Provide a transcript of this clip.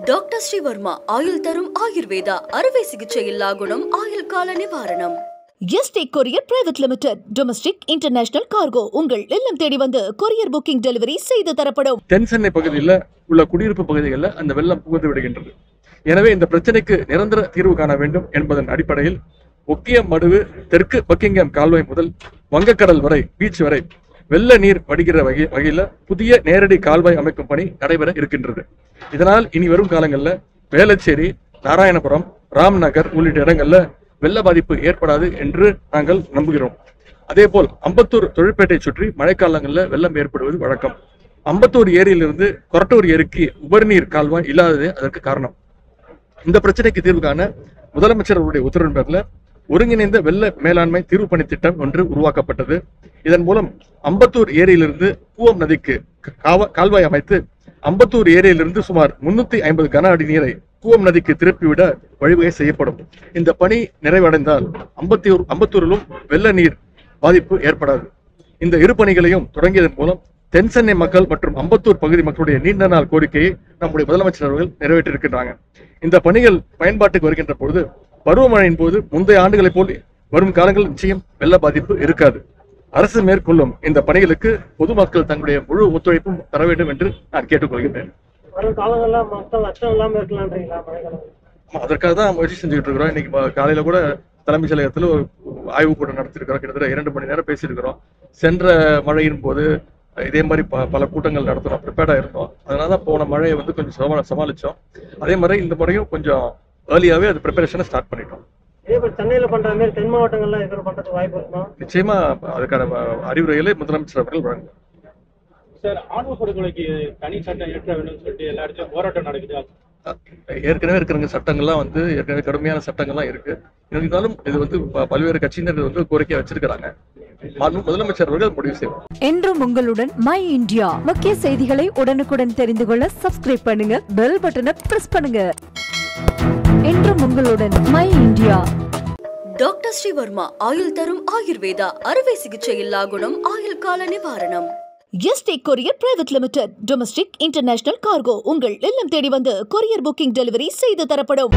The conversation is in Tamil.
டாக்டர் ஸ்ரீவர்மா ஆயுள் தரும் ஆயுர்வேதா அறுவை சிகிச்சை இல்லா குணம் ஆயுள் கால நிவாரணம். Yesterday courier private limited domestic international cargo உங்கள் இல்லம் தேடி வந்து கொரியர் புக்கிங் டெலிவரி செய்து தரப்படும். தென் சென்னை பகுதியில் உள்ள குடியிருப்பு பகுதிகளில் அந்த வெள்ளம் புகுந்து விடுகின்றது. எனவே இந்த பிரச்சனைக்கு நிரந்தர தீர்வு காண வேண்டும் என்பதன் அடிப்படையில் ஒக்கியம் மடுவு தெற்கு பக்கிங்ஹாம் கால்வாய் முதல் வங்கக்கடல் வரை பீச் வரை வெள்ள நீர் வடிகிற வகையில புதிய நேரடி கால்வாய் அமைக்கும் பணி நடைபெற இருக்கின்றது. இதனால் இனி வரும் காலங்களில் வேளச்சேரி, நாராயணபுரம், ராம்நகர் உள்ளிட்ட இடங்கள்ல வெள்ள பாதிப்பு ஏற்படாது என்று நாங்கள் நம்புகிறோம். அதே போல் அம்பத்தூர் தொழிற்பேட்டை சுற்றி மழைக்காலங்களில் வெள்ளம் ஏற்படுவது வழக்கம். அம்பத்தூர் ஏரியிலிருந்து கொரட்டூர் ஏரிக்கு உபரிநீர் கால்வாய் இல்லாததே அதற்கு காரணம். இந்த பிரச்சனைக்கு தீர்வு காண முதலமைச்சர் அவருடைய உத்தரவின் பேரில் ஒருங்கிணைந்த வெள்ள மேலாண்மை தீர்வு பணி திட்டம் ஒன்று உருவாக்கப்பட்டது. இதன் மூலம் அம்பத்தூர் ஏரியிலிருந்து கூவம் நதிக்கு கால்வாய் அமைத்து அம்பத்தூர் ஏரியிலிருந்து சுமார் 350 கன அடி நீரை கூவம் நதிக்கு திருப்பிவிட வழிவகை செய்யப்படும். இந்த பணி நிறைவடைந்தால் அம்பத்தூரிலும் வெள்ள நீர் பாதிப்பு ஏற்படாது. இந்த இரு பணிகளையும் தொடங்கியதன் மூலம் தென் சென்னை மக்கள் மற்றும் அம்பத்தூர் பகுதி மக்களுடைய நீண்ட நாள் கோரிக்கையை நம்முடைய முதலமைச்சர் அவர்கள் நிறைவேற்றியிருக்கின்றாங்க. இந்த பணிகள் பயன்பாட்டுக்கு வருகின்ற பொழுது பருவமழையின் போது முந்தைய ஆண்டுகளைப் போல் வரும் காலங்களில் நிச்சயம் வெள்ள பாதிப்பு இருக்காது. அரசு மேற்கொள்ளும் இந்த பணிகளுக்கு பொதுமக்கள் தங்களுடைய முழு ஒத்துழைப்பும் தர வேண்டும் என்று நான் கேட்டுக்கொள்கிறேன். அதற்காக தான் முயற்சி செஞ்சுக்கிட்டு இருக்கிறோம். இன்னைக்கு காலையில கூட தலைமைச் செயலகத்தில் ஒரு ஆய்வுக் கூட்டம் நடத்திருக்கிறோம். கிட்டத்தட்ட 2 மணி நேரம் பேசியிருக்கிறோம். சென்ற மழையின் போது இதே மாதிரி பல கூட்டங்கள் நடத்துறோம், ப்ரிப்பேர்டா இருந்தோம். அதனாலதான் போன மழையை கொஞ்சம் சமாளிச்சோம். அதே மாதிரி இந்த முறையும் கொஞ்சம் ஏர்லியாவே அது ப்ரிப்பரேஷனை ஸ்டார்ட் பண்ணிட்டோம். சென்னையில பண்ற மாதிரி தென் மாவட்டங்கள்ல பண்றதுக்கு வாய்ப்பு இருக்கும். நிச்சயமா அதுக்கான அறிவுரைகளை முதலமைச்சர் அவர்கள் வழங்குவார். சார், ஆணவ படுகொலைக்கு தனி சட்டம் ஏற்ற வேண்டும் சொல்லிட்டு எல்லா இடத்துலயும் போராட்டம் நடக்குது. ஏற்கனவே இருக்கிற சட்டங்கள்லாம் ஏற்கனவே கடுமையான சட்டங்கள்லாம் இருக்கு. இருந்தாலும் இது பல்வேறு கட்சியினர் கோரிக்கை வச்சிருக்கிறாங்க. முதலமைச்சர் அவர்கள் முடிவு செய்வார். என்றும் உங்களுடன் மை இந்தியா. முக்கிய செய்திகளை உடனுக்குடன் தெரிந்து கொள்ள சப்ஸ்கிரைப் பண்ணுங்க, பெல் பட்டனை பிரஸ் பண்ணுங்க. என்றும் உங்களுடன் மை இந்தியா. டாக்டர் ஸ்ரீவர்மா ஆயுள் தரும் ஆயுர்வேதா அறுவை சிகிச்சை இல்லா குணம் ஆயுள் கால நிவாரணம். Yesterday courier private limited domestic international cargo உங்கள் இல்லம் தேடி வந்து கொரியர் புக்கிங் டெலிவரி செய்து தரப்படும்.